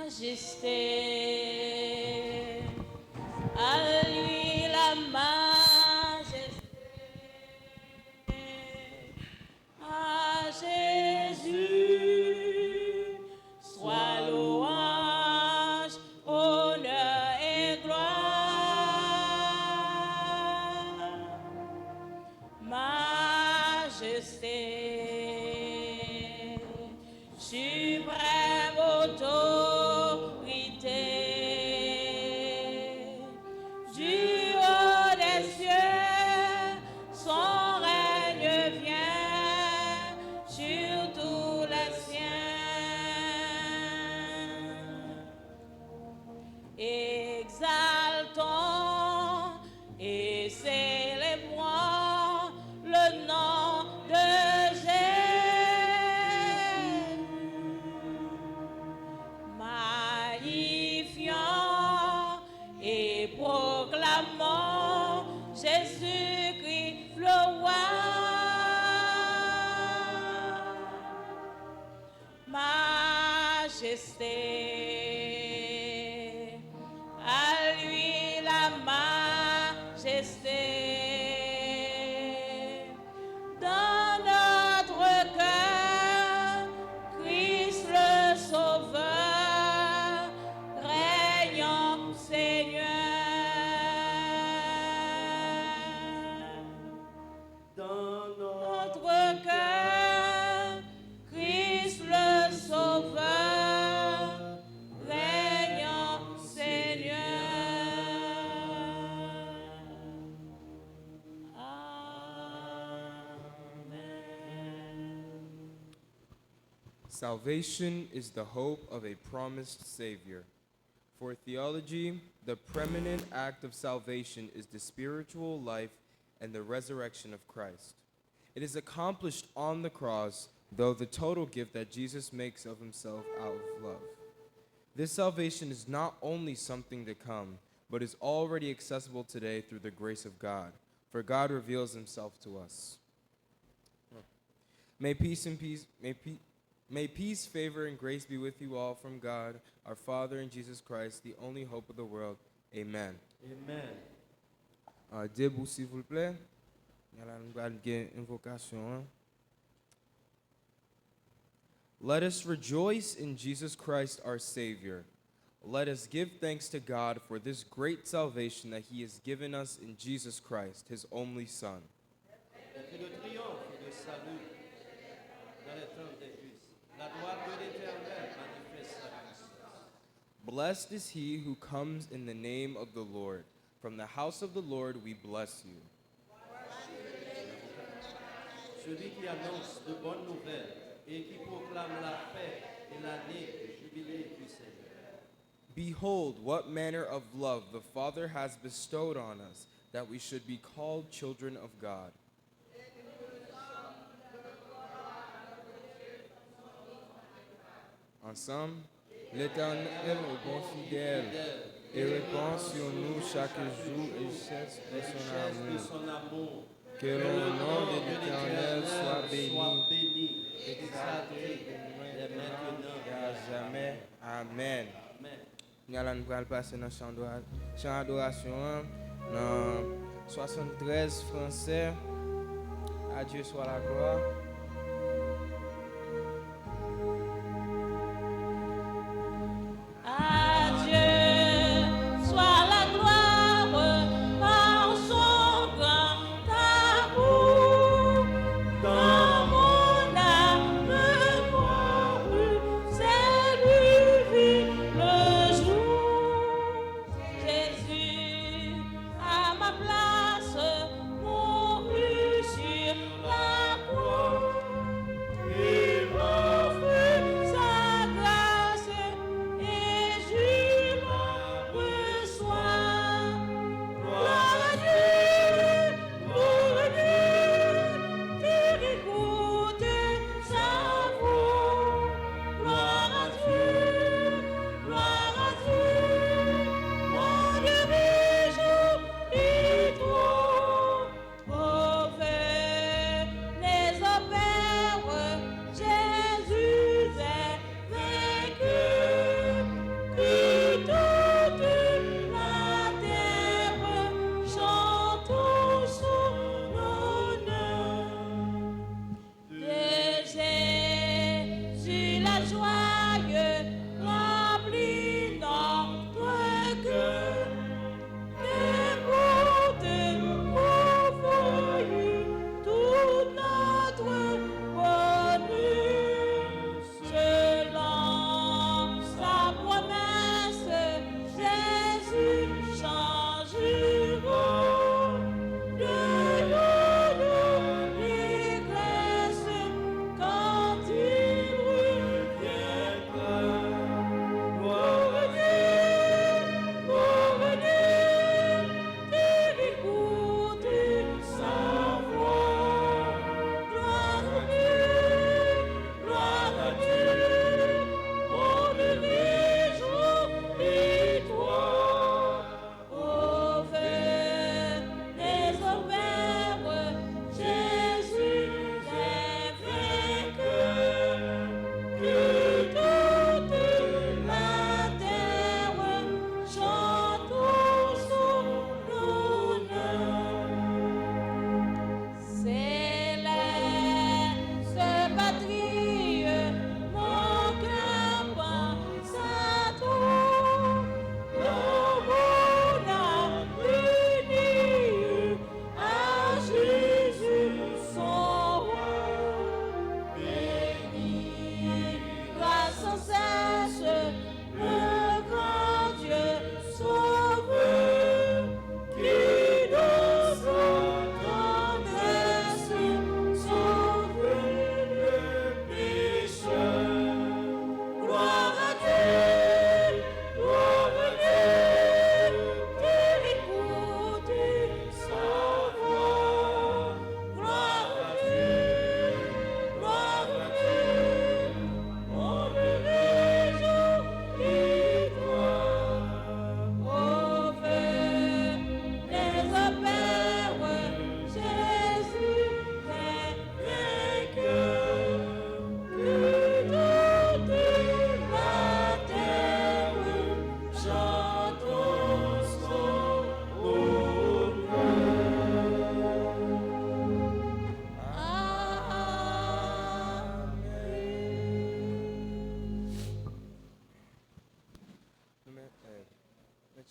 majesté, à lui la majesté, à Jésus soit louange, honneur et gloire, majesté, suprême autorité, du haut des cieux, son règne vient sur tous les siens. Exaltons et célébrons le nom de Jésus. Magnifions et proclamons Jésus-Christ le roi. Majesté, à lui la majesté. Dans notre cœur, Christ le Sauveur, régnant Seigneur. Dans notre cœur, Christ le Sauveur, régnant Seigneur. Amen. Salvation is the hope of a promised Savior. For theology, the preeminent act of salvation is the spiritual life and the resurrection of Christ. It is accomplished on the cross, though the total gift that Jesus makes of himself out of love. This salvation is not only something to come, but is already accessible today through the grace of God, for God reveals himself to us. May peace, favor, and grace be with you all from God, our Father, and Jesus Christ, the only hope of the world. Amen. Amen. Debout, s'il vous plaît. Nous allons faire une invocation. Let us rejoice in Jesus Christ, our Savior. Let us give thanks to God for this great salvation that He has given us in Jesus Christ, His only Son. Le cri de triomphe et de salut dans les temps des justes. La droite de l'Éternel manifeste sa puissance. Blessed is he who comes in the name of the Lord. From the house of the Lord we bless you. Celui qui annonce de bonnes nouvelles et qui proclame la paix et l'année de jubilé du Seigneur. Behold, what manner of love the Father has bestowed on us, that we should be called children of God. Ensemble, l'Éternel est bon fidèle et répand sur nous chaque jour et cesse de son amour. Que le nom de l'Éternel soit béni, exalté dès maintenant et à jamais. Amen. Nous allons passer dans le chant d'adoration, dans 73 français. À Dieu soit la gloire. Place, mourut sur la croix.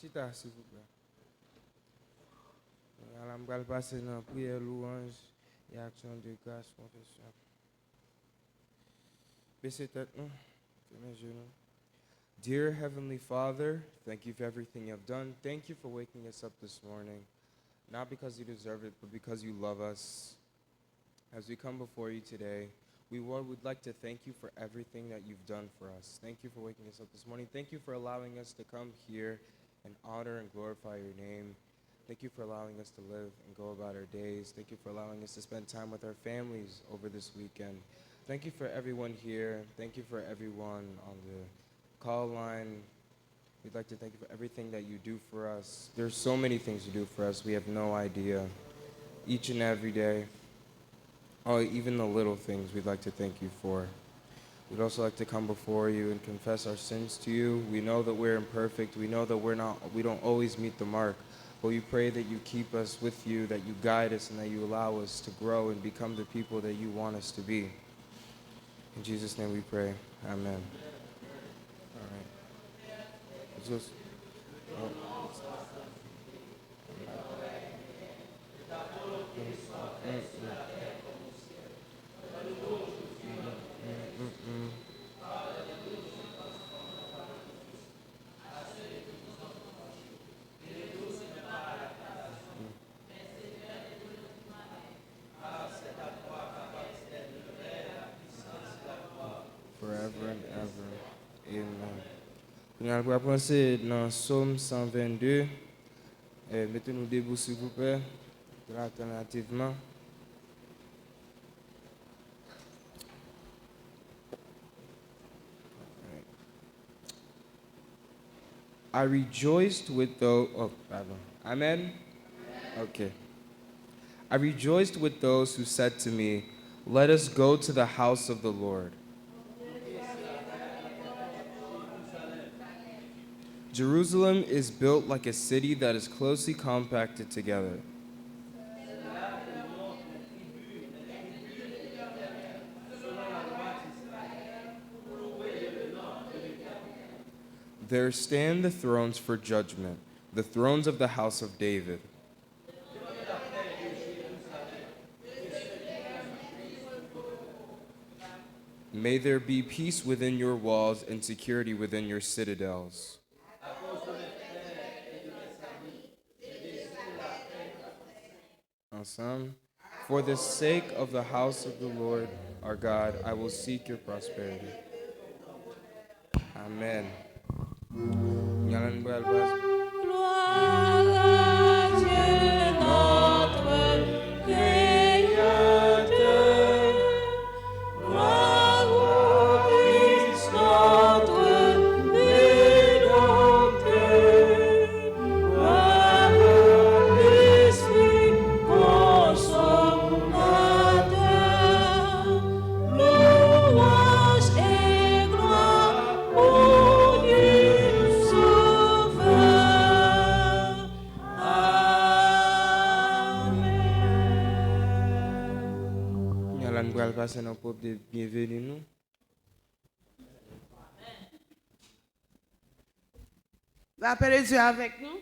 Chita, s'il vous plaît. Alors, je vais passer dans la prière, louange et action de grâce, confession. Baissez tête, non? Mes genoux. Dear Heavenly Father, thank you for everything you have done. Thank you for waking us up this morning. Not because you deserve it, but because you love us. As we come before you today, we would like to thank you for everything that you've done for us. Thank you for waking us up this morning. Thank you for allowing us to come here and honor and glorify your name. Thank you for allowing us to live and go about our days. Thank you for allowing us to spend time with our families over this weekend. Thank you for everyone here. Thank you for everyone on the call line. We'd like to thank you for everything that you do for us. There's so many things you do for us. We have no idea. Each and every day. Oh, even the little things we'd like to thank you for. We'd also like to come before you and confess our sins to you. We know that we're imperfect. We know that we don't always meet the mark. But we pray that you keep us with you, that you guide us, and that you allow us to grow and become the people that you want us to be. In Jesus' name we pray. Amen. All right. Let's just, forever and ever. Amen. Nous allons penser dans Psaume 122. Mettez-nous debout, s'il vous plaît, alternativement. I rejoiced with those. Oh, pardon. Amen? Okay. I rejoiced with those who said to me, "Let us go to the house of the Lord." Jerusalem is built like a city that is closely compacted together. There stand the thrones for judgment, the thrones of the house of David. May there be peace within your walls and security within your citadels. Ensemble. For the sake of the house of the Lord our God, I will seek your prosperity. Amen. Gloire à Dieu notre Créateur. Gloire au Christ notre Rédempteur. Gloire à l'Esprit consolateur. Louange et gloire au Dieu sauveur. Nous allons passer nos propres de bienvenue nous. La paix de Dieu avec nous.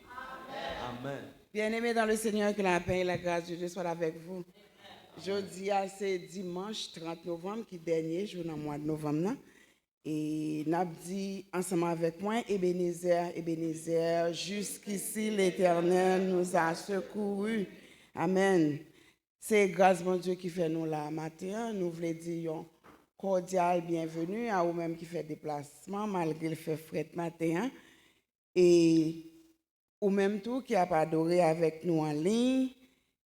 Amen. Bien-aimés dans le Seigneur, que la paix et la grâce de Dieu soient avec vous. Jeudi, c'est dimanche 30 novembre, qui est le dernier jour dans le mois de novembre. Et nous avons dit ensemble avec moi, Ebenezer, Ebenezer, jusqu'ici l'Éternel nous a secourus. Amen. C'est grâce mon Dieu qui fait nous là matin. Nous voulons dire un cordial bienvenue à vous-même qui fait déplacement malgré le fait fret matin. Et ou même tout qui a adoré avec nous en ligne,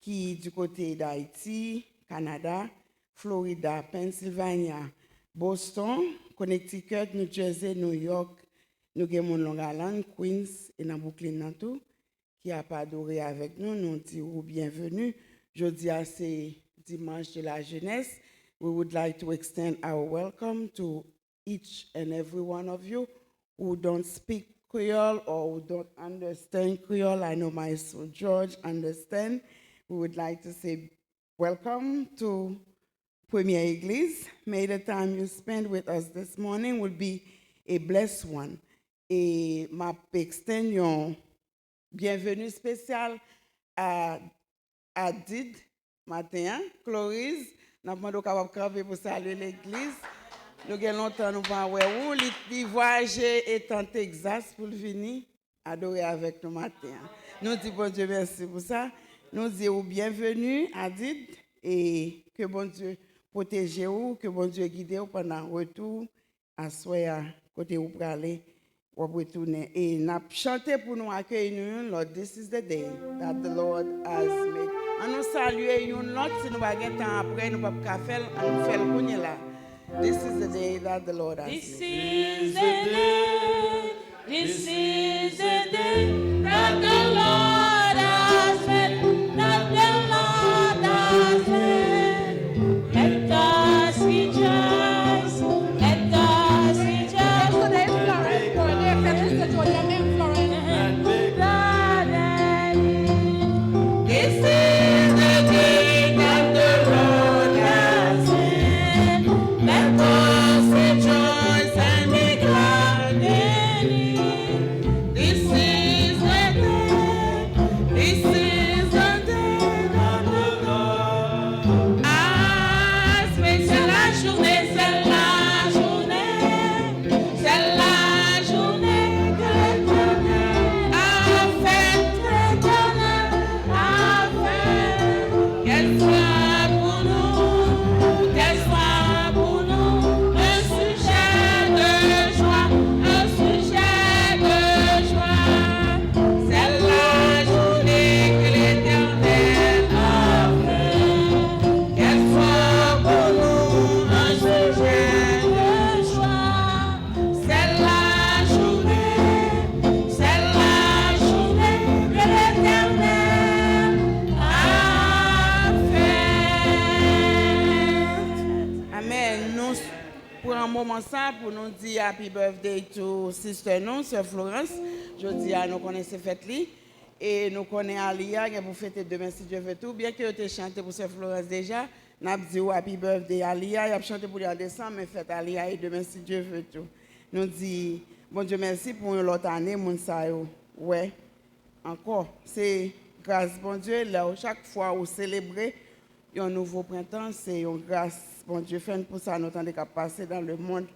qui du côté d'Haïti, Canada, Florida, Pennsylvania, Boston, Connecticut, New Jersey, New York, nous avons Long Island, Queens et dans Brooklyn tout, qui a adoré avec nous, nous disons bienvenue. Jeudi, c'est dimanche de la jeunesse. We would like to extend our welcome to each and every one of you who don't speak Creole or who don't understand Creole. I know my son George understand. We would like to say welcome to Premier Église. May the time you spend with us this morning will be a blessed one. et m'a extend une bienvenue spéciale à Did matin, Chloris, nous avons capable camper pour saluer l'église. Nous avons longtemps nous pas ouais où il voyager et en Texas pour venir adorer avec nous matin. Nous disons bon Dieu merci pour ça. Nous disons bienvenue à Did et que bon Dieu protège vous, que bon Dieu guide vous pendant le retour à soir côté où pour aller ou retourner et n'a chanté pour nous accueillir nous Lord, this is the day that the Lord has made. On nous saluer une autre si nous pas gain temps après nous pas faire on fait le là. This is the day that the Lord has This made. is the day, this is the day that the Lord has made, that the Lord has made. Let us rejoice, let us rejoice. Today, Florence, for their Mr. Jordan and Florence. This is the day that the Lord has made. Let us rejoice and be glad in it. This is the day, this is the day that the Lord has made. C'est la journée, c'est la journée, c'est la journée que l'Éternel a faite. L'Éternel a fait. Qu'elle soit pour nous, qu'elle soit pour nous un sujet de joie, un sujet de joie. C'est la journée que l'Éternel a fait. Qu'elle soit pour nous un sujet de joie. C'est la journée que l'Éternel a fait. Amen. Nous pour un moment ça pour nous dire happy birthday to sister nous, sœur Florence. Je dis à nous connaissons fête li et nous connaissons Alia qui pour fêter demain si Dieu veut tout. Bien que tu chanté pour sœur Florence déjà, n'a dit happy birthday Alia, il a chanté pour lui en décembre mais fête Alia et demain si Dieu veut tout. Nous dit bon Dieu merci pour une autre année mon ça yo. Ouais. Encore, c'est grâce bon Dieu là chaque fois où célébrer un nouveau printemps, c'est une grâce bon Dieu fait pour ça nous temps de passer dans le monde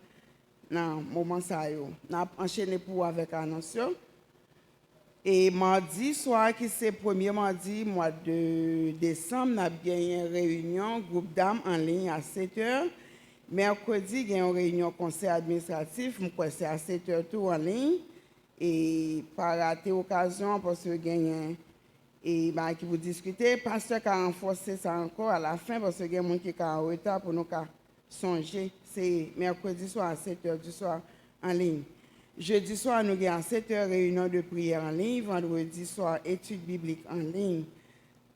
dans moment ça yo. N'a enchaîné pour avec annonce. Et mardi soir qui c'est premier mardi mois de décembre, n'a bien une réunion groupe d'âmes en ligne à 7h. Mercredi, il y a une réunion conseil administratif, moi c'est à 7h tout en ligne et par rater occasion parce que gagne et bah qui vous discuter pasteur qui a renforcé ça encore à la fin parce que il y a monde qui est en retard pour nous songer c'est mercredi soir à 7h du soir en ligne. Jeudi soir nous avons à 7h réunion de prière en ligne, vendredi soir étude biblique en ligne.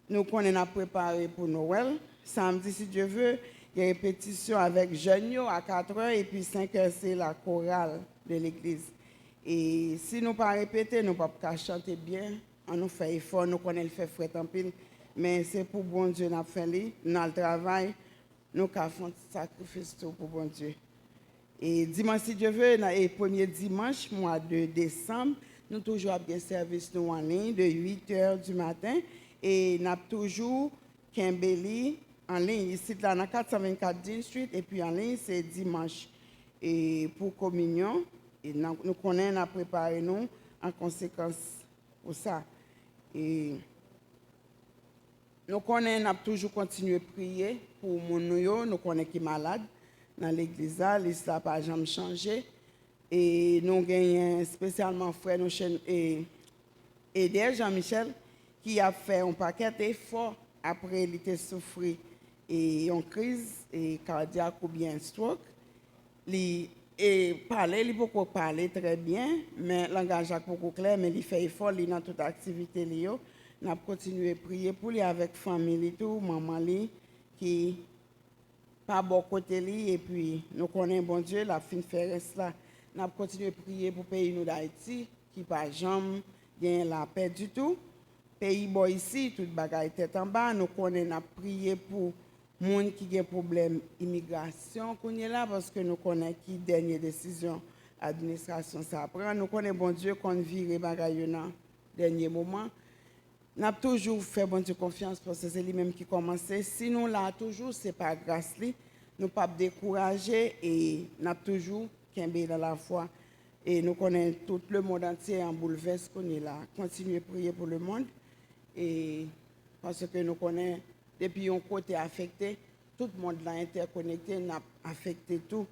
Nous connaissons préparé pour Noël, samedi si Dieu veut, il y a répétition avec jeunes à 4h et puis 5h c'est la chorale de l'église. Et si nous pas répéter, nous pas chanter bien. On nous fait effort, nous connaissons le fait frais en pile, mais c'est pour bon Dieu nous fait li, dans le travail, nous faisons sacrifice tout pour bon Dieu. Et dimanche si Dieu veut, et premier dimanche mois de décembre, nous toujours bien service nous en ligne de 8h du matin et nous toujours Kimberly en ligne ici là dans 424 Dean Street et puis en ligne c'est dimanche et pour communion et nous connaissons préparé nous en conséquence pour ça. Et nous connaissons toujours continuer à prier pour mon nous connaissons qui malade dans l'église là, liste n'a pas jamais changé et nous gagnons spécialement frère nous et Eder Jean-Michel qui a fait un paquet d'efforts après il était souffert et en crise et cardiaque ou bien stroke. Et parler, il peut parler très bien, mais le langage est beaucoup clair, mais il fait effort dans toute activité. Nous avons continué à prier pour lui avec la famille, tout, maman li, qui pas bon côté li, et puis nous connaissons bon Dieu, la fin de faire cela. Nous avons continué à prier pour le pays nous d'Haïti, qui pas jamais gagne la paix du tout. Pays bon ici, toute bagaille tête en bas, nous connaissons prier pour monde qui a problème immigration qu'on est là parce que nous connaissons qui dernière décision administration ça prend. Nous connaissons bon Dieu qu'on vire bagaille dans dernier moment. N'a toujours fait bon Dieu confiance parce que c'est lui-même qui commençait. Sinon là toujours c'est pas grâce lui, nous pas décourager et n'a toujours kembe dans la foi et nous connaissons tout le monde entier en bouleverse qu'on est là. Continuez à prier pour le monde et parce que nous connaissons depuis un côté affecté, tout le monde là interconnecté, n'a affecté tout.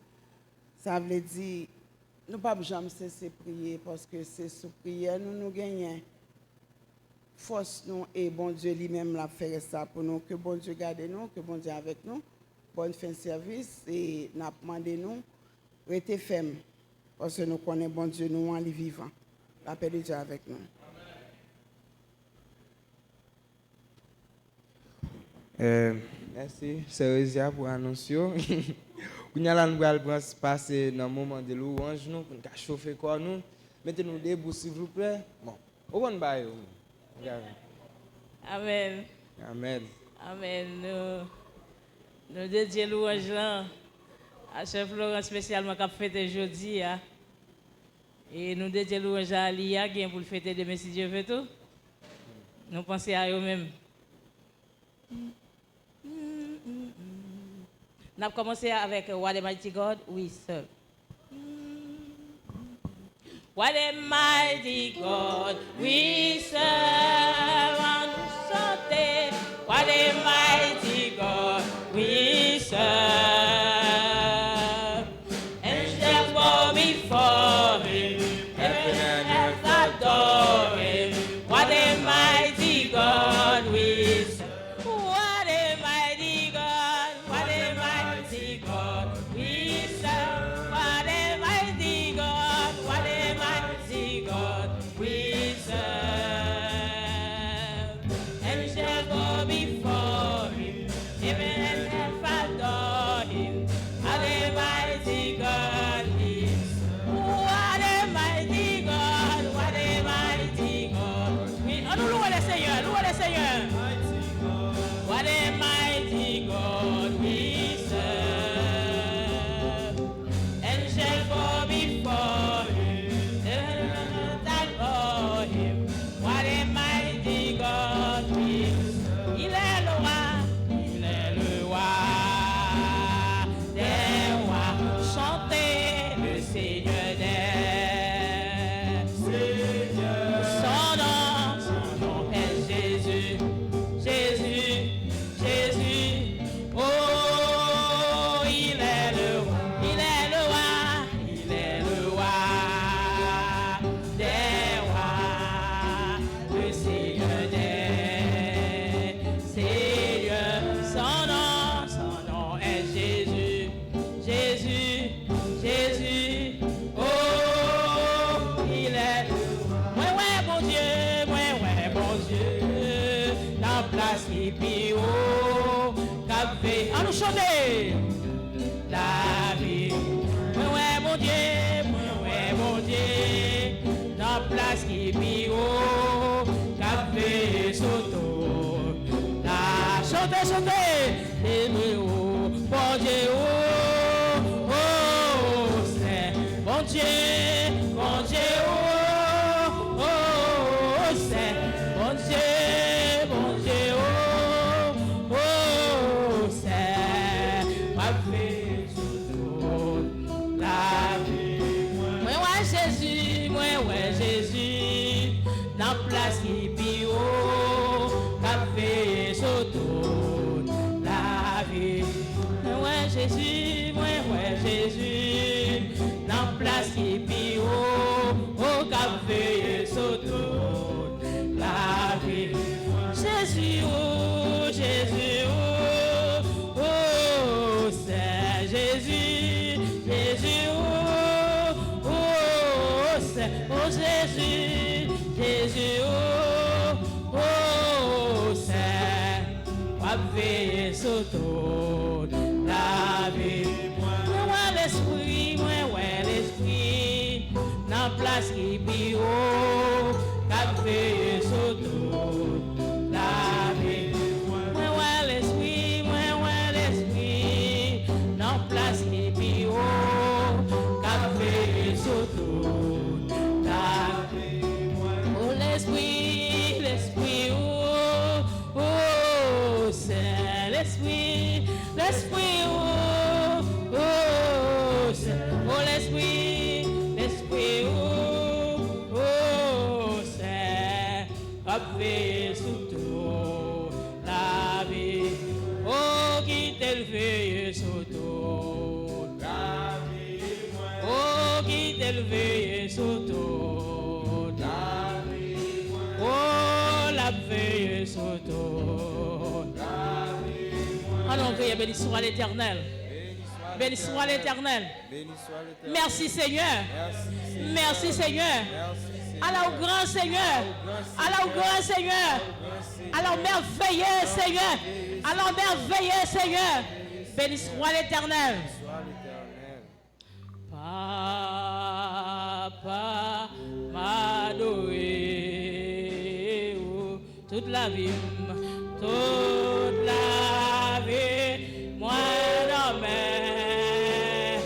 Ça veut dire nous pas jamais cesser de prier parce que c'est sous prière nous gagnons force nous et bon Dieu lui-même l'a fait ça pour nous, que bon Dieu garde nous, que bon Dieu avec nous, bonne fin de service et n'a demandé nous rester ferme parce que nous connaissons bon Dieu nous en vivant. La paix de Dieu avec nous. Merci, Sérezia, pour l'annonce. Nous allons passer dans le moment de louange, nous, pour nous chauffer quoi nous. Mettez-nous debout, s'il vous plaît. Bon, au bon bail. Amen. Amen. Amen. Nous dédions louange là à Chef Laurent spécialement qui a fêté aujourd'hui. Et nous dédions louange à Alia qui est pour le fêter demain si Dieu veut tout. Nous pensons à eux-mêmes. Nous avons commencé avec What a Mighty God We Serve. What a mighty God we serve, and chanter. What a mighty God we serve. Angels bow before Him, heaven and earth adore Him. What a mighty God we serve. What a mighty God, what a mighty God we serve. What a mighty God, what a mighty God we serve. Angels go before Him, heaven and earth adore Him. What a mighty God we serve. What a mighty God, what a mighty God we. Oh, nous louons le Seigneur, louons le Seigneur. What a mighty God we serve. Angels go before Him, heaven and earth adore Him. What a mighty God we serve. Il est le roi des rois. Chantez le Seigneur des Seigneurs. Son nom est Jésus, Jésus, Jésus. Oh, il est le roi, il est le roi, il est le roi des rois, le Seigneur des Seigneurs. Son nom est Jésus, Jésus, Jésus. Oh, il est le roi. Ouais, bon Dieu, ouais, bon Dieu. La place qui pie haut, café. À nous chanter. La vie. Ouais, mon Dieu, la place qui pie haut, café soto. La chantez, et oh, bon Dieu, oh, c'est bon Dieu, oh, c'est bon Dieu, oh, c'est ma vie sous la vie. Moi, ouais, Jésus, dans la place qui pie haut, café soto la vie. Ouais, Jésus, dans la place qui pie haut, café soto la vie. Jésus, oh, c'est Jésus, oh, c'est, oh, Jésus, oh, c'est, va veiller sur toute la vie. Moi, l'esprit, dans la place qui pie haut, va veiller sur toute la vie. Moi, l'esprit, dans la place qui pie haut, va veiller sur il veille sur tout. Oh, la veille sur tout. Allons prier, béni soit l'Éternel. Béni soit l'Éternel. Merci Seigneur. Merci Seigneur. Alors grand Seigneur. Alors grand Seigneur. Alors merveilleux Seigneur. Alors merveilleux Seigneur. Béni soit l'Éternel. Papa m'a adoré toute la vie. Toute la vie. Moi non mais.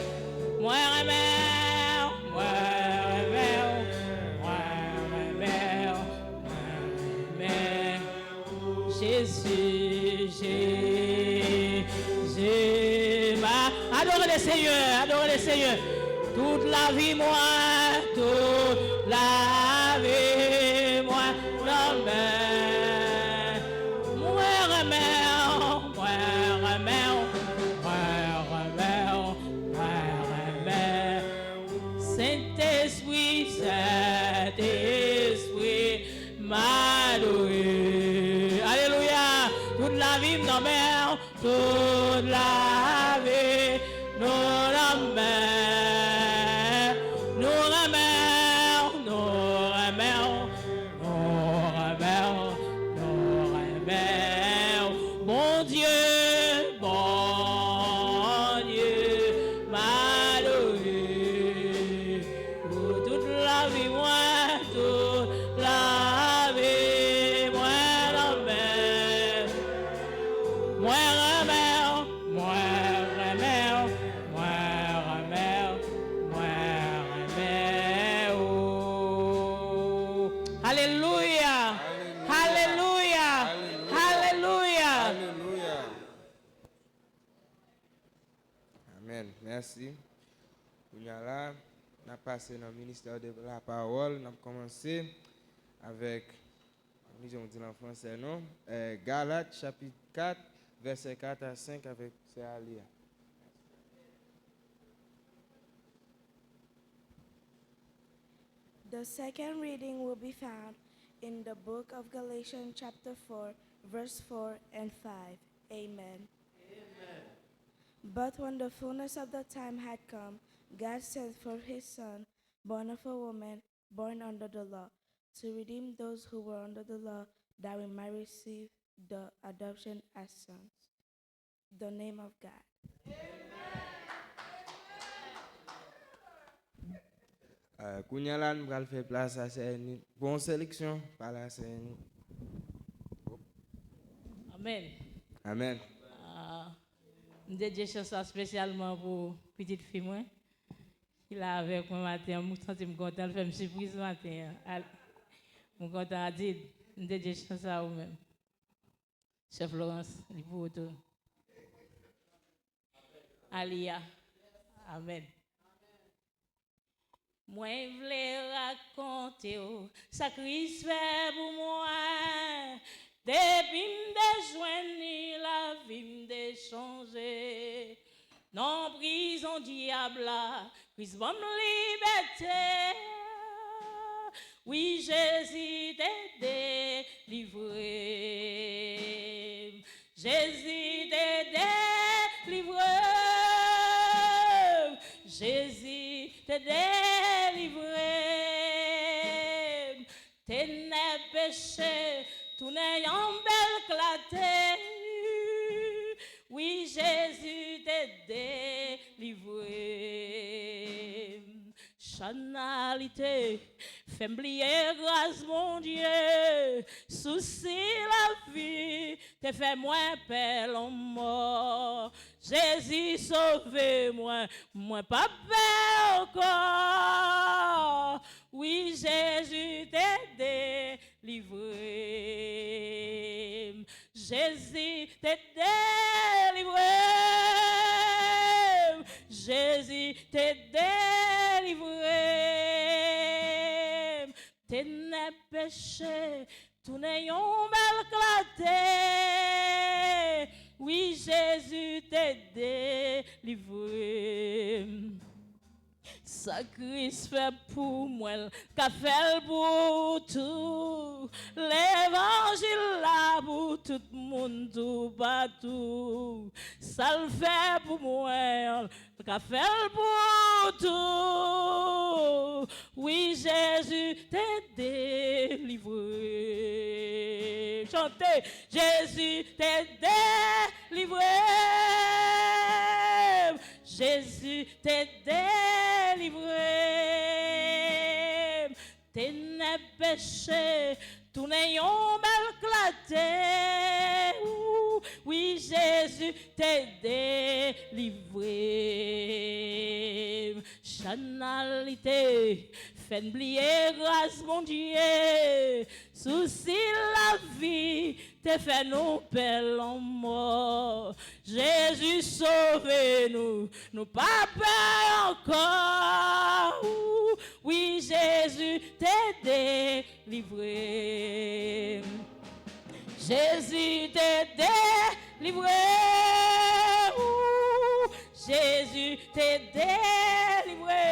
Moi remère. Moi remère. Moi remère. Moi remère. Jésus, Jésus, adorez le Seigneur, adorez le Seigneur. Toute la vie, moi, toute la vie, moi, non mais, moi remère, moi remère, moi remère, moi remère. Saint-Esprit, Saint-Esprit, m'adoué. Alléluia. Toute la vie, non mais, toute la vie, nous la mère, nous la mère, nous la mère, nous la mère, nous la mère. Bon Dieu, m'adoué. Toute la vie, moi, toute la vie, moi la mère. Moi remère, moi remère, moi remère, moi remère. Oh. Alléluia, alléluia, alléluia. Alléluia. Amen. Merci. On a là, on a passé dans le ministère de la parole. On a commencé avec, on dit en français, non? Galates chapitre 4, verset 4 à 5 avec Alia. The second reading will be found in the book of Galatians chapter 4, verse 4 and 5. Amen. But when the fullness of the time had come, God sent forth his Son, born of a woman, born under the law, to redeem those who were under the law, that we might receive the adoption as sons. The name of God. Kounya nous allons faire place à une bonne sélection par la scène. Amen. Amen. Je dédie ça spécialement pour petite fille moi. Il est avec moi matin, je suis content de faire une surprise matin. Je suis content à dire, je dédie ça au même. Chef Florence, il faut tout. Alia. Amen. Moi, je voulais raconter ça Christ fait pour moi. Depuis me joindre la vie me changer. Non prison diable, Christ va me liberté. Oui, Jésus t'est délivré. Jésus t'est délivré. Jésus t'est délivré. Ténèbres péchés, tout n'ayant bel claté. Oui, Jésus t'est délivré. Chanalité, fais m'oublier grâce mon Dieu. Souci la vie, te fait moins pelle en mort. Jésus sauve-moi, moi pas peur encore. Oui, Jésus t'est délivré. Jésus t'est délivré. Jésus t'est délivré. Ténèbres péchés, tout n'ayons mal éclaté. Oui, Jésus t'est délivré. Ça Christ fait pour moi, qu'a fait pour tout. L'évangile là pour tout le monde, tout partout. Ça le fait pour moi, qu'a fait pour tout. Oui, Jésus t'est délivré. Chantez, Jésus t'est délivré. Jésus t'est délivré. T'es n'est péché, tout n'ayons mal claté. Oui, Jésus t'est délivré. Chanalité, fait oublier grâce mon Dieu. Souci la vie, t'es fait nous pelle en mort. Jésus sauve-nous, nous pas peur encore. Oui, Jésus t'est délivré. Jésus t'est délivré. Jésus t'est délivré.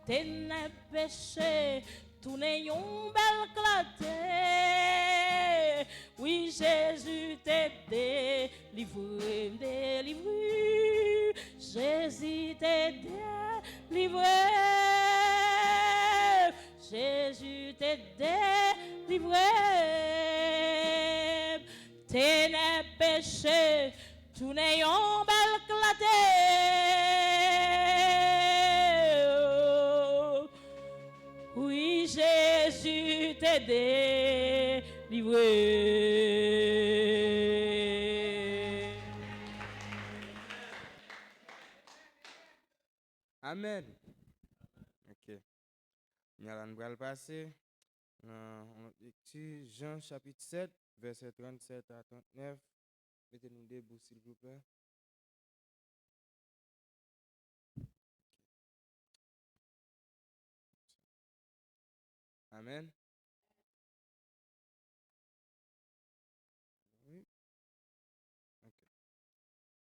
T'es n'est péché, tout n'ayons bel claté. Oui, Jésus t'est délivré, délivré. Jésus t'est délivré. Jésus t'est délivré. T'es n'est péché, tout n'ayons bel claté. Oui, Jésus t'est délivré. Amen. Ok. Nous allons passer dans Jean chapitre 7, verset 37 à 39. Mettez-nous debout, s'il vous plaît. Amen. Oui. Okay.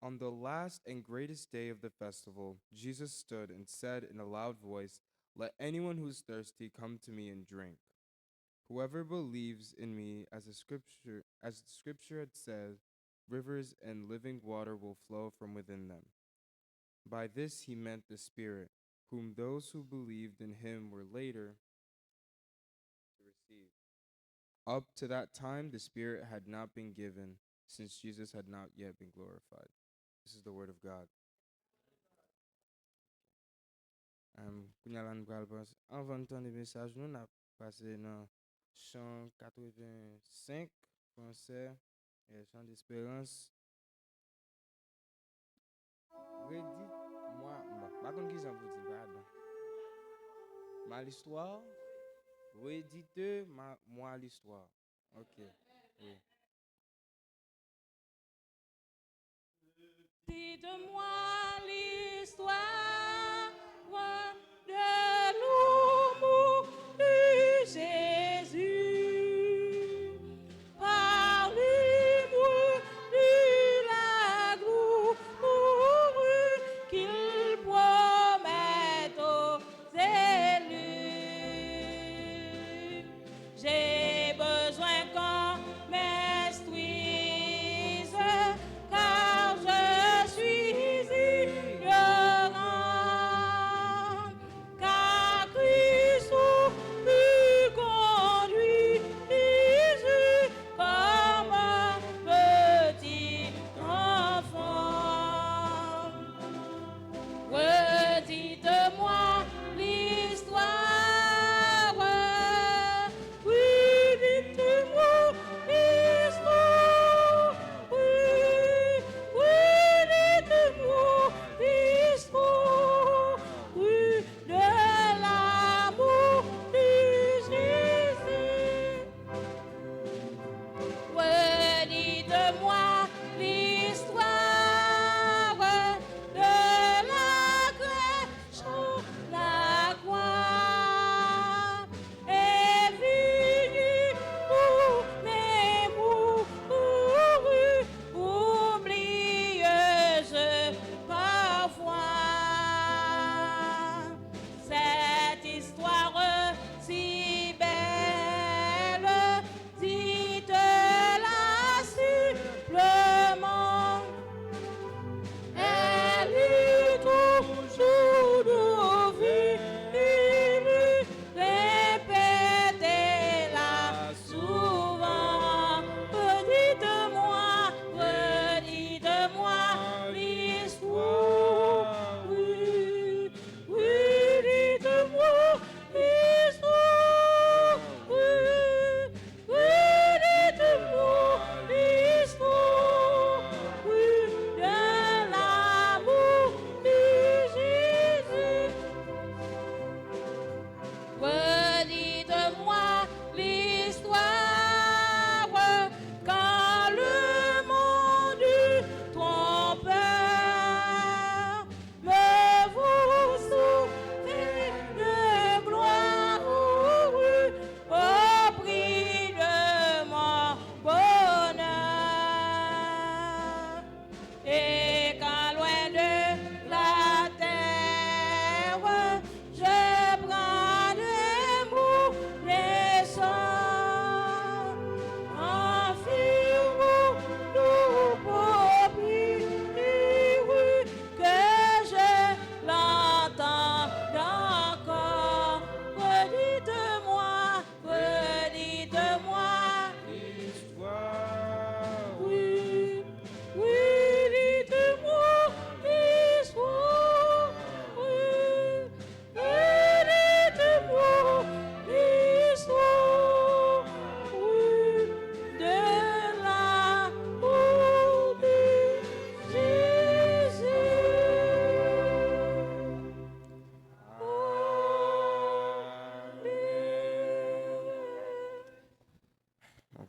On the last and greatest day of the festival, Jesus stood and said in a loud voice, "Let anyone who is thirsty come to me and drink. Whoever believes in me, as the scripture had said, rivers and living water will flow from within them." By this he meant the Spirit, whom those who believed in him were later to receive. Up to that time, the Spirit had not been given, since Jesus had not yet been glorified. This is the word of God. Avant d'entendre le message, nous avons passé dans chant 85, français, et chant d'espérance. Redites-moi, pas comme qui s'en vous dit, pardon. Ma l'histoire, redites-moi l'histoire. Ok, oui. Dites-moi l'histoire de l'amour de Jésus. Parlez-moi de la gloire qu'il promet aux élus. J'ai besoin qu'on m'instruise, car je suis ignorant, car Christ me conduise comme un petit enfant. Redites-moi l'histoire, oui,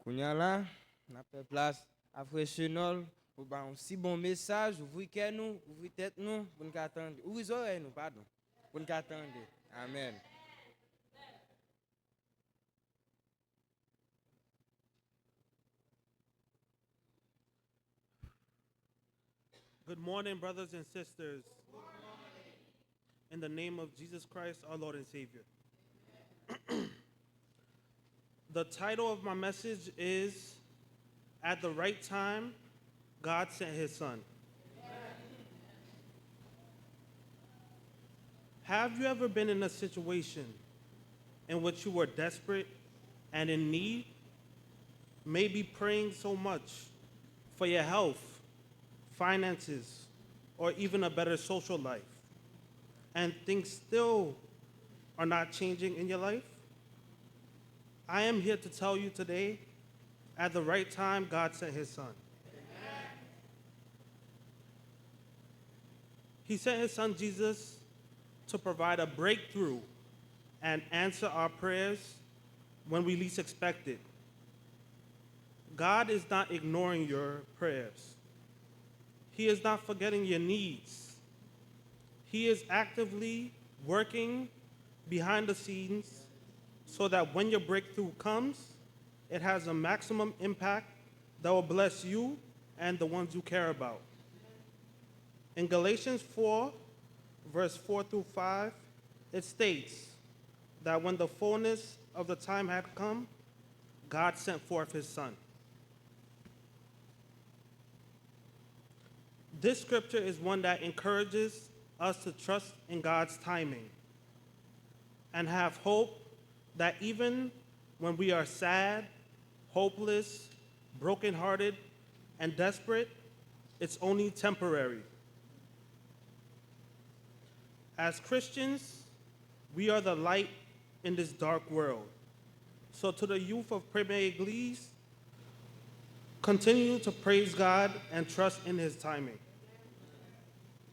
Kounya là, n'a fait place à Frère Chenol pour ba un si bon message, ouvrir cœur nous, ouvrir tête nous pour nous attendre. Ouvrir oreilles nous, pardon, pour nous attendre. Amen. Good morning, brothers and sisters. In the name of Jesus Christ, our Lord and Savior. The title of my message is At the Right Time, God Sent His Son. Have you ever been in a situation in which you were desperate and in need, maybe praying so much for your health, finances, or even a better social life, and things still are not changing in your life? I am here to tell you today, at the right time, God sent His Son. Amen. He sent His Son Jesus to provide a breakthrough and answer our prayers when we least expect it. God is not ignoring your prayers. He is not forgetting your needs. He is actively working behind the scenes so that when your breakthrough comes, it has a maximum impact that will bless you and the ones you care about. In Galatians 4, verse 4 through 5, it states that when the fullness of the time had come, God sent forth His Son. This scripture is one that encourages us to trust in God's timing and have hope that even when we are sad, hopeless, brokenhearted, and desperate, it's only temporary. As Christians, we are the light in this dark world. So to the youth of Premier Église, continue to praise God and trust in His timing.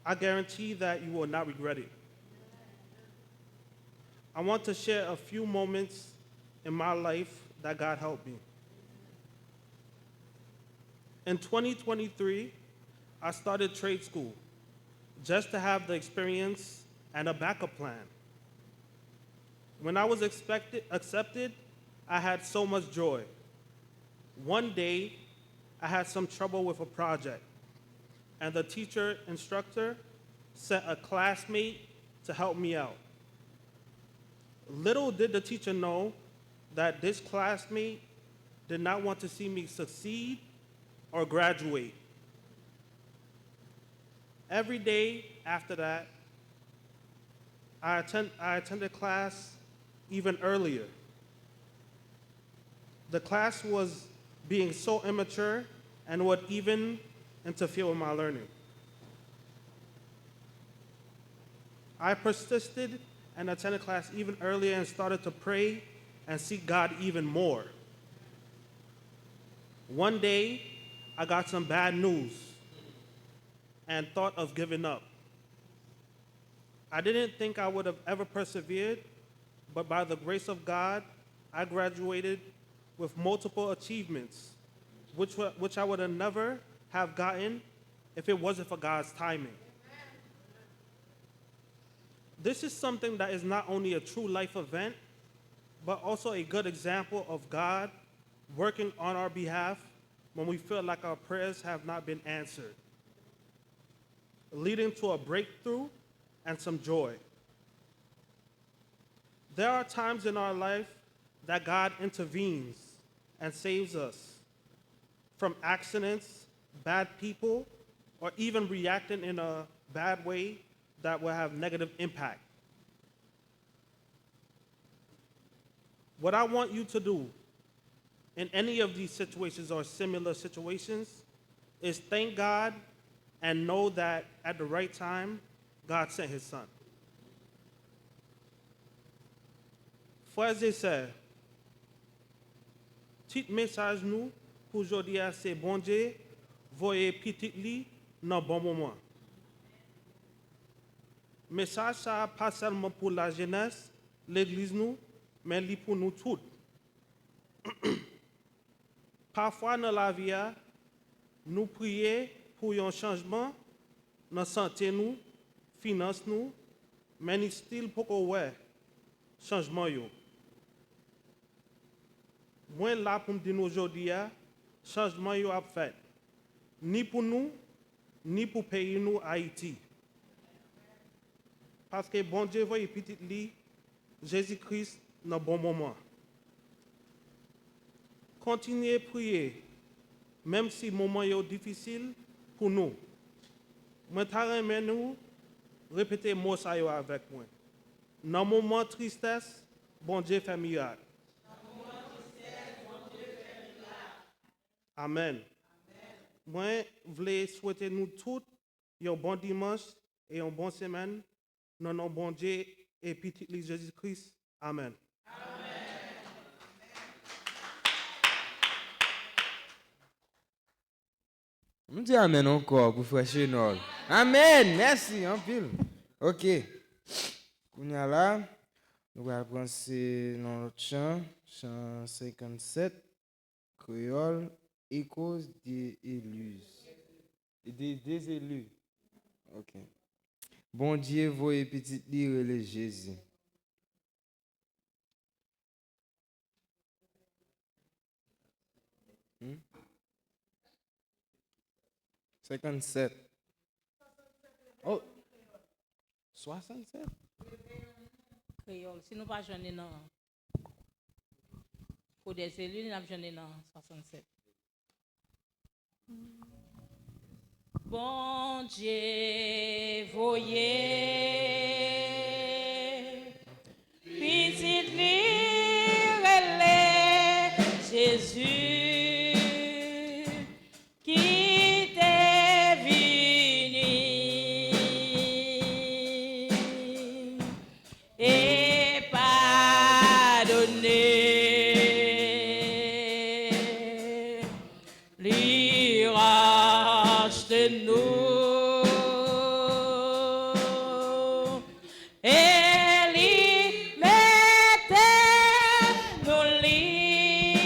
I guarantee that you will not regret it. I want to share a few moments in my life that God helped me. In 2023, I started trade school just to have the experience and a backup plan. When I was accepted, I had so much joy. One day, I had some trouble with a project, and the instructor sent a classmate to help me out. Little did the teacher know that this classmate did not want to see me succeed or graduate. Every day after that, I attended class even earlier. The class was being so immature and would even interfere with my learning. I persisted and attended class even earlier and started to pray and seek God even more. One day, I got some bad news and thought of giving up. I didn't think I would have ever persevered, but by the grace of God, I graduated with multiple achievements, which I would have never have gotten if it wasn't for God's timing. This is something that is not only a true life event, but also a good example of God working on our behalf when we feel like our prayers have not been answered, leading to a breakthrough and some joy. There are times in our life that God intervenes and saves us from accidents, bad people, or even reacting in a bad way that will have negative impact. What I want you to do in any of these situations or similar situations is thank God and know that at the right time, God sent His Son. Frères et sœurs, petit message nous pour aujourd'hui c'est bon Dieu, voyez petit li dans bon moment. Message ça pas seulement pour la jeunesse, l'église nous, mais li pour nous tous. Parfois dans la vie, nous prions pour un changement dans la santé, nous, finance, nous, mais nous still pour qu'on changement. Moi, là, pour me dire aujourd'hui, changement a fait. Ni pour nous, ni pour le pays, nous, Haïti. Parce que bon Dieu voit petit lit, Jésus-Christ dans bon moment. Continuez à prier, même si le moment est difficile pour nous. Moi, je nous répéter mot ça avec moi. Dans le moment de tristesse, bon Dieu fait miracle. Amen. Moi, je voulais souhaiter nous tous un bon dimanche et une bonne semaine. Dans le nom bon Dieu et petit Jésus-Christ. Amen. On dit Amen encore pour frère Chenol. Amen. Merci, en pile. Ok. On est là. Nous allons prendre notre chant 57, créole, écho des élus. Des élus. Ok. Bon Dieu, voyez petit lire le Jésus. Hmm? 57. Oh, 67. Créole. Si nous pas jeûner non. Pour des élus, nous avons jeûné dans 67. Bon Dieu, voyez, petite lire Jésus, qui t'est venu et pardonné. Nous et lui mettait nos livres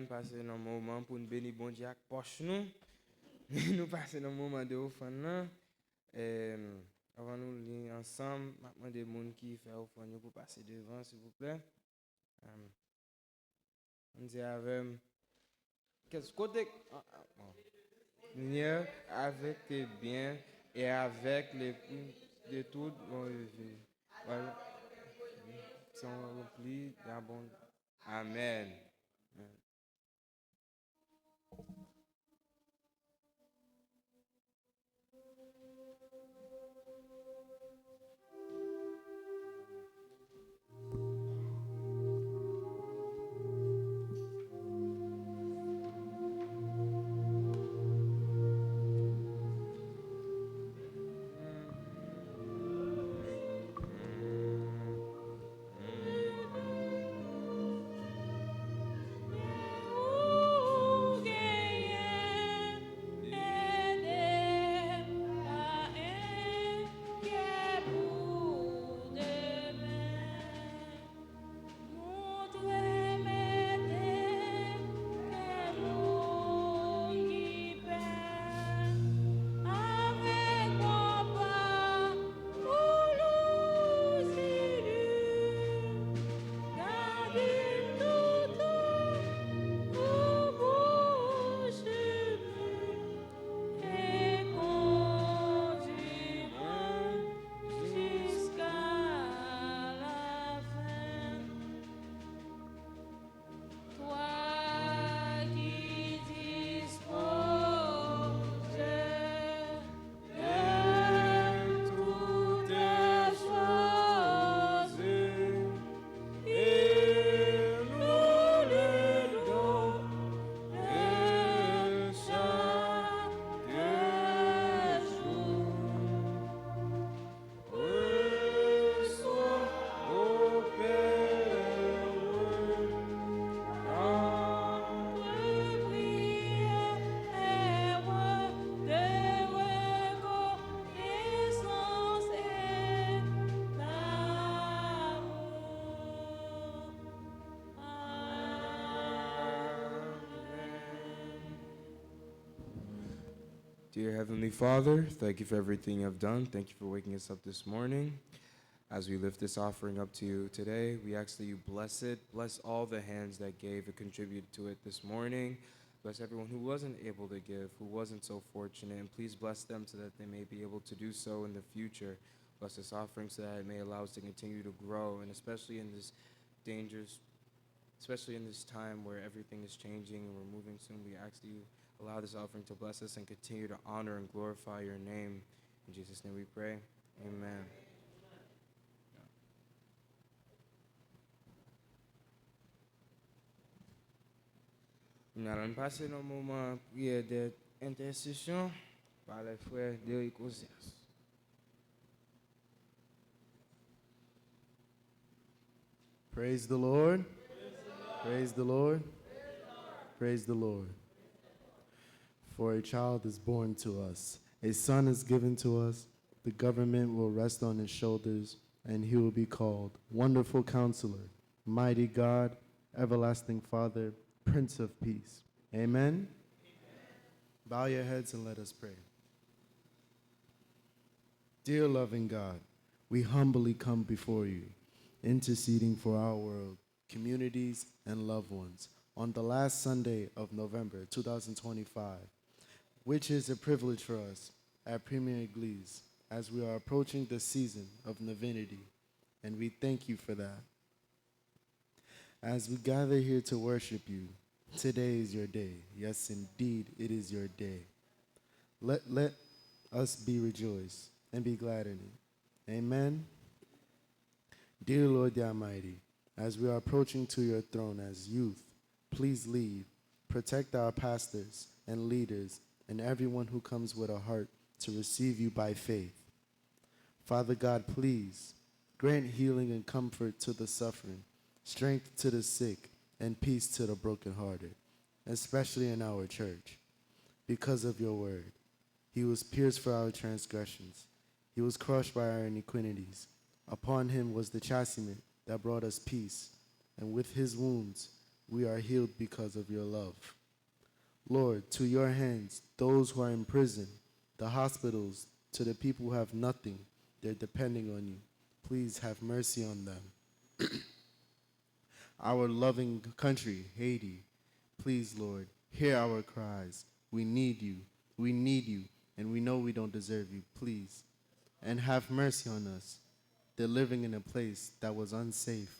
nous passer un moment pour nous bénir bon Dieu avec poche nous. Nous passer un moment de offrande là. Avant nous lire ensemble, maintenant des gens qui fait offrande pour passer devant s'il vous plaît. On dit avec qu'est-ce côté Seigneur, avec tes biens et avec les prix de tout voilà, sont remplis d'abondance. Amen. Dear Heavenly Father, thank you for everything you've done. Thank you for waking us up this morning. As we lift this offering up to you today, we ask that you bless it. Bless all the hands that gave and contributed to it this morning. Bless everyone who wasn't able to give, who wasn't so fortunate, and please bless them so that they may be able to do so in the future. Bless this offering so that it may allow us to continue to grow, and especially in this especially in this time where everything is changing and we're moving soon, we ask that you allow this offering to bless us and continue to honor and glorify your name. In Jesus' name we pray. Amen. Nous allons passer un moment prière d'intercession par les frères d'Eric Ozias. Praise the Lord. Praise the Lord. Praise the Lord. For a child is born to us, a son is given to us, the government will rest on his shoulders, and he will be called Wonderful Counselor, Mighty God, Everlasting Father, Prince of Peace. Amen? Bow your heads and let us pray. Dear loving God, we humbly come before you, interceding for our world, communities, and loved ones on the last Sunday of November 2025, which is a privilege for us at Premier Église as we are approaching the season of Nativity, and we thank you for that. As we gather here to worship you, today is your day. Yes, indeed, it is your day. Let us be rejoiced and be glad in it. Amen. Dear Lord the Almighty, as we are approaching to your throne as youth, please lead, protect our pastors and leaders and everyone who comes with a heart to receive you by faith. Father God, please grant healing and comfort to the suffering, strength to the sick, and peace to the brokenhearted, especially in our church. Because of your word, he was pierced for our transgressions. He was crushed by our iniquities. Upon him was the chastisement that brought us peace, and with his wounds we are healed because of your love. Lord, to your hands, those who are in prison, the hospitals, to the people who have nothing, they're depending on you. Please have mercy on them. Our loving country, Haiti, please, Lord, hear our cries. We need you. We need you, and we know we don't deserve you. Please. And have mercy on us. They're living in a place that was unsafe,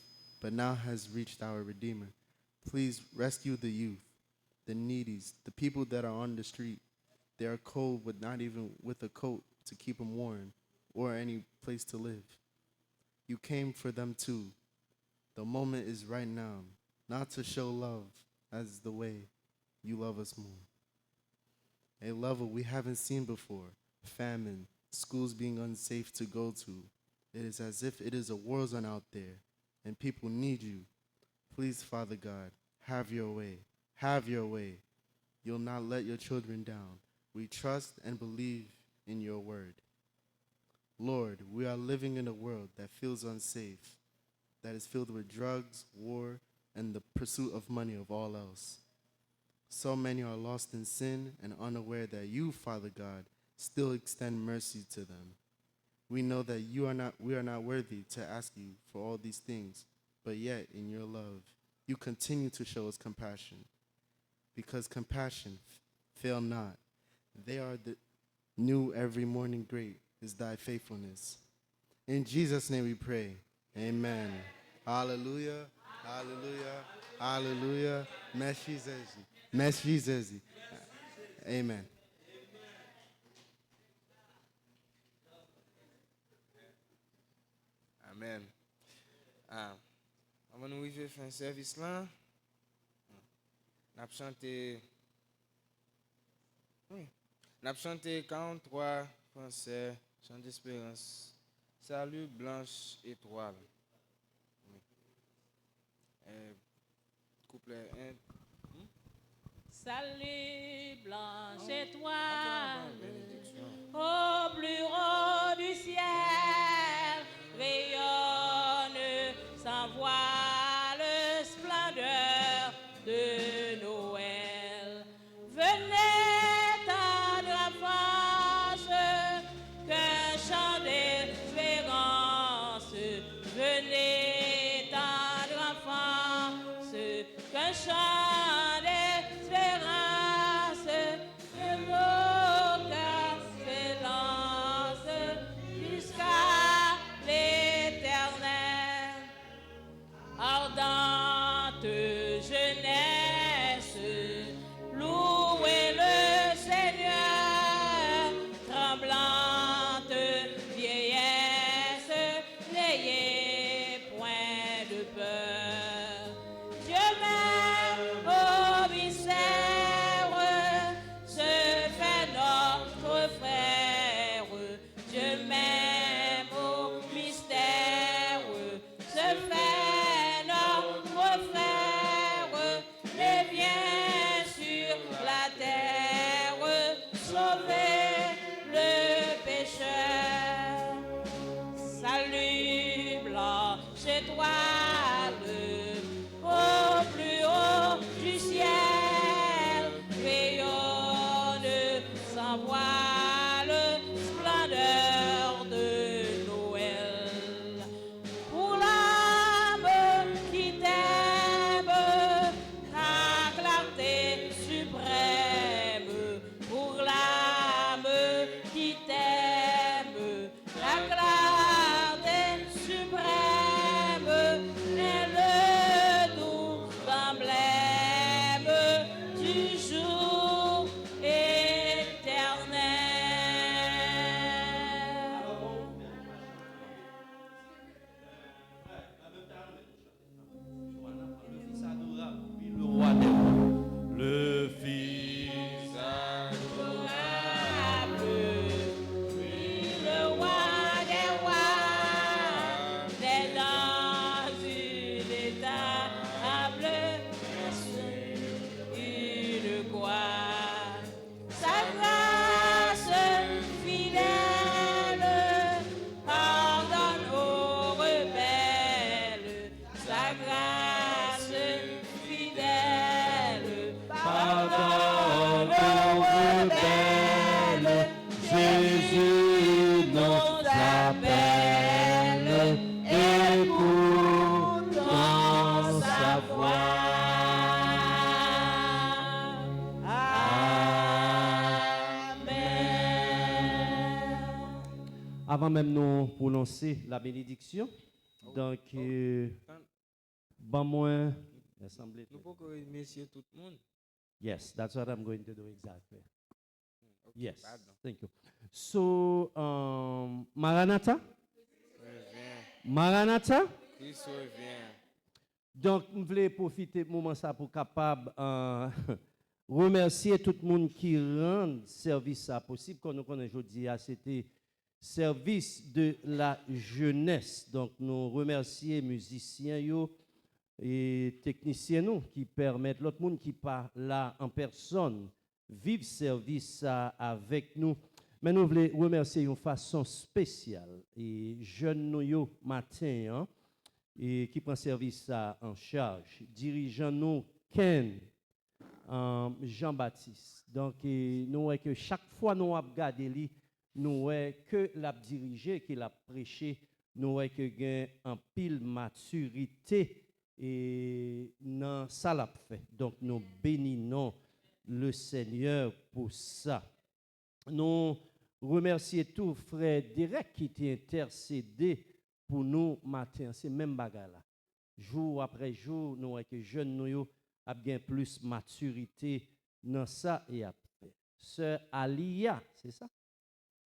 but now has reached our Redeemer. Please rescue the youth, the needies, the people that are on the street. They are cold, but not even with a coat to keep them warm or any place to live. You came for them too. The moment is right now, not to show love as the way you love us more. A level we haven't seen before, famine, schools being unsafe to go to. It is as if it is a war zone out there, and people need you. Please, Father God, have your way. Have your way. You'll not let your children down. We trust and believe in your word. Lord, we are living in a world that feels unsafe, that is filled with drugs, war, and the pursuit of money of all else. So many are lost in sin and unaware that you, Father God, still extend mercy to them. We know that we are not worthy to ask you for all these things, but yet in your love, you continue to show us compassion. Because compassion, fail not. They are new every morning, great is thy faithfulness. In Jesus' name we pray. Amen. Hallelujah. Hallelujah. Hallelujah. Merci Jésus. Merci Jésus. Amen. Amen. Avant nous arriver à un service là, n'a chanté 43 français, chant d'espérance. Salut blanche étoile. Couplet 1. Salut blanche étoile, au plus haut du ciel, rayonne sans voile splendeur de Noël. Venez tendre la France, qu'un chant d'espérance. Venez tendre la France, qu'un chant d'espérance évoque s'élance jusqu'à l'éternel. Ardente jeunesse, louez le Seigneur. Tremblante vieillesse, n'ayez point de peur. Dieu même au mystère se fait notre frère. Dieu même au mystère se fait notre frère. Avant même nous prononcer la bénédiction, donc, bon moins, assemblée. Nous pouvons remercier tout le monde. Yes, that's what I'm going to do exactly. Okay, Yes, pardon. thank you. So, Maranatha? Reviens. Maranatha? Christ revient. Donc, je voulais profiter de ce moment ça pour capable remercier tout le monde qui rend service ça possible. Comme nous connaissons aujourd'hui, c'était service de la jeunesse. Donc, nous remercions musiciens yo, et techniciens nous, qui permettent l'autre monde qui pas là en personne vivre service ça avec nous. Mais nous voulons remercier d'une façon spéciale et jeunes nous yo matin hein, et qui prend service ça en charge. Dirigeant nous Ken Jean-Baptiste. Donc nous voyons que chaque fois nous avons regardé lui, nous voyons que l'a dirigé, qu'il a prêché, nous voyons que gain en pile maturité et dans ça l'a fait. Donc nous bénissons le Seigneur pour ça. Nous remercions tous frères direct qui étaient intercédés pour nous matin, c'est même bagarre là. Jour après jour, nous voyons que jeunes nous a bien plus maturité dans ça et après. Sœur Alia, c'est ça?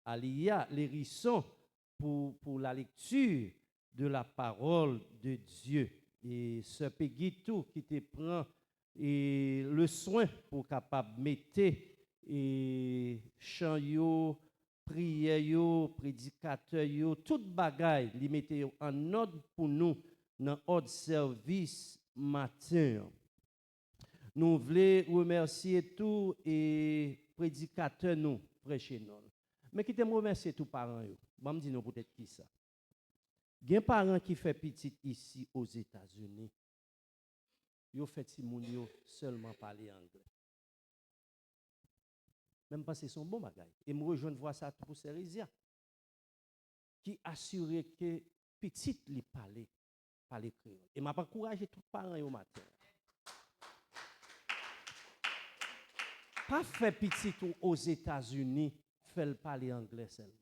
Alia, les rissons pour la lecture de la parole de Dieu. Et Sœur Peggy tout qui te prend et le soin pour capable mettre et chant yo, prière yo, prédicateur yo, toute bagaille li mette en ordre pour nous dans ordre service matin. Nous voulons remercier tous et prédicateurs nous prêcher nous. Mais qui t'aime remercier tous parents yo. Bon me dit nous peut-être qui ça. Gen parents qui fait petit ici aux États-Unis. Yo fait si moun yo seulement parler anglais. Même pas c'est son bon bagage. Et me rejoindre voir ça pour Cérésia. Qui assurait que petit li parler créole. Et m'a encouragé tous parents yo matin. Pas fait petit aux États-Unis, fait parler anglais seulement.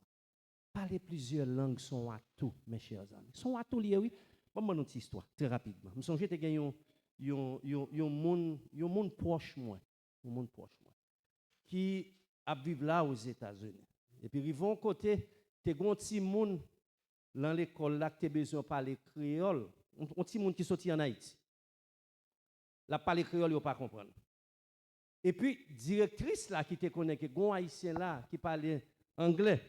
Parler plusieurs langues sont à tout, mes chers amis. Sont à tout lié, oui. Bon, une petite histoire, très rapidement. Je me souviens que j'ai un monde proche moi, qui a vécu là aux États-Unis. Et puis, ils vont côté, tu as un petit monde dans l'école là, qui a besoin de parler créole. Un petit monde qui sorti en Haïti. La parler créole, il ne pas comprendre. Et puis, directrice là, qui te connaît, qui est un haïtien là, qui parle anglais,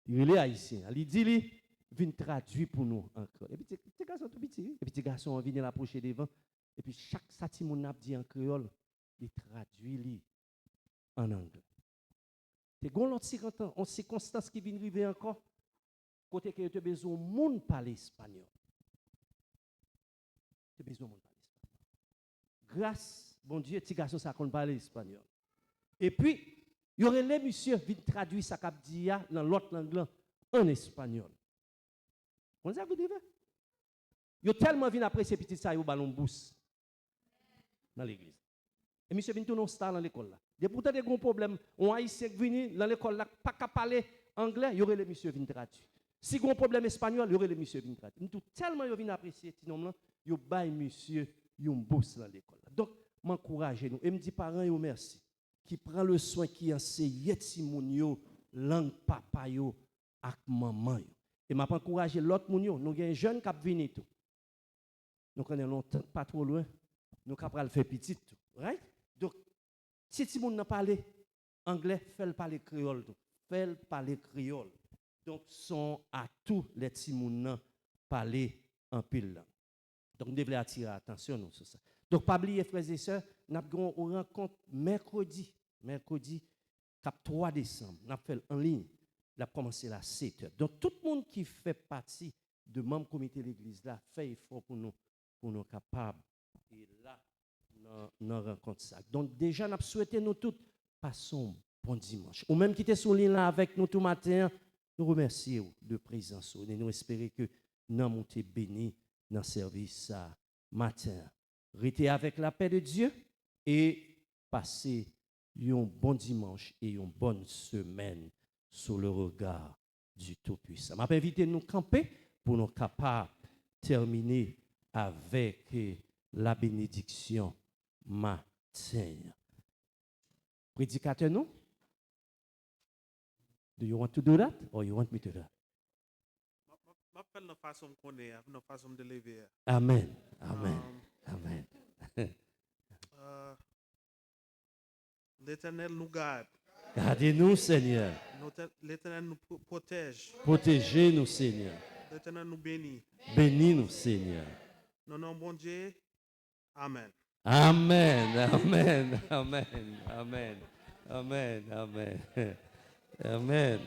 il est haïtien. Il dit, viens traduire pour nous encore. Et puis, petit garçon tout petit. Et puis, petit garçon vient l'approcher devant. Et puis, chaque sati mon a dit en créole, il traduit en anglais. C'est l'autre circonstance qui vient arriver encore. Côté que tu as besoin de monde parler espagnol. Tu as besoin de monde parler espagnol. Grâce, bon Dieu, petit garçon, ça qu'on parle espagnol. Et puis, il y aurait les monsieur qui traduire ça cap dia dans l'autre langue en espagnol. On a vu devant. Il a tellement venu apprécier petit ça, il ballon bousse dans l'église. Et monsieur vient tout non star dans l'école là. Et pourtant des gros problèmes, on haïtien venu dans l'école là pas capable parler anglais, il y aurait les monsieur vient traduire. Si gros problème espagnol, il y aurait les monsieur vient traduire. Tout tellement il vient apprécier petit nom là, il bail monsieur yon boss dans l'école. Donc m'encourager nous et me dit parents yo merci qui prend le soin qui enseigne ti moun yo langue papa yo ak maman yo. Et m'a encourager l'autre moun yo, nous gen jeune k'ap vini tout. Nous connaissons longtemps pas trop loin, nous capral faire petit tout, right? Donc si ti moun n'a parler anglais, fait parler créole tout. Fait parler créole. Donc sont à tous les ti moun parler en pile langue. Donc, nous devons attirer l'attention sur ça. Donc, pas oublier, frères et sœurs, nous avons une rencontre mercredi, 3 décembre. Nous avons fait en ligne. Nous avons commencé à 7 heures. Donc, tout le monde qui fait partie de membre comité de l'église là, fait effort pour nous capables. Et là, nous rencontre ça. Donc, déjà, nous souhaitons nous tous passons bon dimanche. Ou même qui était sur ligne là avec nous tout matin, nous remercions de présence. Et nous espérons que nous avons été bénis dans le service matin. Restez avec la paix de Dieu et passez un bon dimanche et une bonne semaine sous le regard du Tout-Puissant. Je vais inviter nous camper pour nous capables de terminer avec la bénédiction matin. Prédicateur, nous? Do you want to do that or you want me to do that? Je fais la façon qu'on est, la façon de lever. Amen. Amen. Amen. L'Éternel nous garde. Gardez-nous, Seigneur. L'Éternel nous protège. Protégez-nous, Seigneur. L'Éternel nous bénit. Bénis-nous, Seigneur. Dans nom bon Dieu. Amen. Amen. Amen. Amen. Amen. Amen. Amen. Amen.